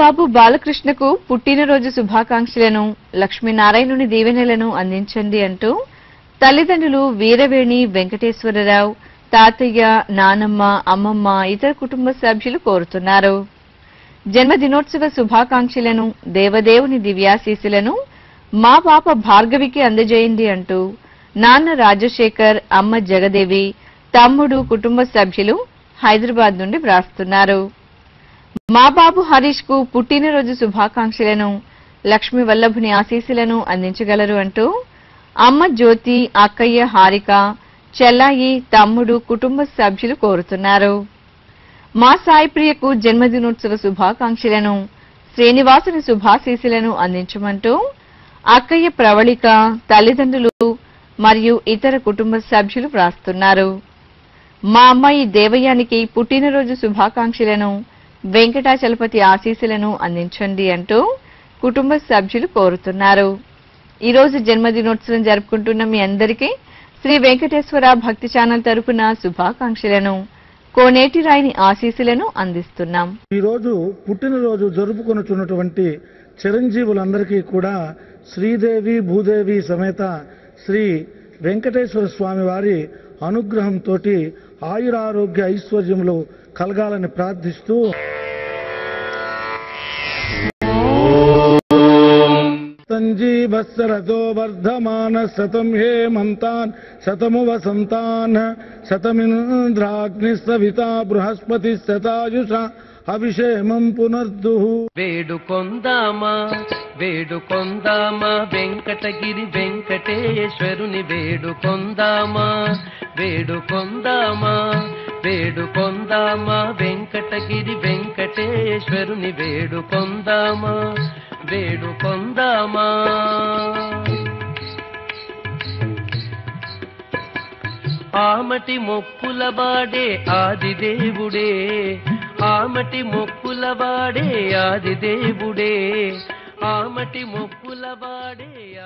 బాబు బాలకృష్ణకు పుట్టినరోజు శుభాకాంక్షలను లక్ష్మీనారాయణుని దీవెనలను అందించండి అంటూ తల్లిదండ్రులు వీరవేణి వెంకటేశ్వరరావు, తాతయ్య, నానమ్మ, అమ్మమ్మ, ఇతర కుటుంబ సభ్యులు కోరుతున్నారు. జన్మదినోత్సవ శుభాకాంక్షలను, దేవదేవుని దివ్యాశీస్సులను మా పాప భార్గవికి అందజేయండి అంటూ నాన్న రాజశేఖర్, అమ్మ జగదేవి, తమ్ముడు, కుటుంబ సభ్యులు హైదరాబాద్ నుండి వ్రాస్తున్నారు. మా బాబు హరీష్ కు పుట్టినరోజు శుభాకాంక్షలను, లక్ష్మీ వల్లభుని ఆశీస్సులను అందించగలరు అంటూ అమ్మ జ్యోతి, అక్కయ్య హారిక, చెల్లాయి, తమ్ముడు, కుటుంబ సభ్యులు కోరుతున్నారు. మా సాయిప్రియకు జన్మదినోత్సవ శుభాకాంక్షలను, శ్రీనివాసుని శుభాశీస్సులను అందించమంటూ అక్కయ్య ప్రవళిక, తల్లిదండ్రులు మరియు ఇతర కుటుంబ సభ్యులు వ్రాస్తున్నారు. మా అమ్మాయి దేవయానికి పుట్టినరోజు శుభాకాంక్షలను, వెంకటాచలపతి ఆశీస్సులను అందించండి అంటూ కుటుంబ సభ్యులు కోరుతున్నారు. ఈ రోజు జన్మదినోత్సవం జరుపుకుంటున్న మీ అందరికీ శ్రీ వెంకటేశ్వర భక్తి ఛానల్ తరపున శుభాకాంక్షలను, కోనేటి రాయిని ఆశీస్సులను అందిస్తున్నాం. ఈ రోజు పుట్టినరోజు జరుపుకొనుచున్నటువంటి చిరంజీవులందరికీ కూడా శ్రీదేవి భూదేవి సమేత శ్రీ వెంకటేశ్వర స్వామి వారి అనుగ్రహంతో ఆయురారోగ్య ఐశ్వర్యములు కలగాలని ప్రార్థిస్తూ సంజీవస్సరతో వర్ధమాన శతం హేమంతాన్ శతము వసంతాన్ శతమింద్రాగ్ని సవితా బృహస్పతి శతాయుష అభిషేమం పునర్దుః. వేడుకొందామా వేడుకొందామా వెంకటగిరి వెంకటేశ్వరుని వేడుకొందామా వేడుకొందామా వేడుకొందామా వెంకటగిరి వెంకటేశ్వరుని వేడుకొందామా వేడుకొందామా. ఆమటి మొక్కుల వాడే ఆదిదేవుడే, ఆమటి మొక్కుల వాడే ఆదిదేవుడే, ఆమటి మొక్కుల వాడే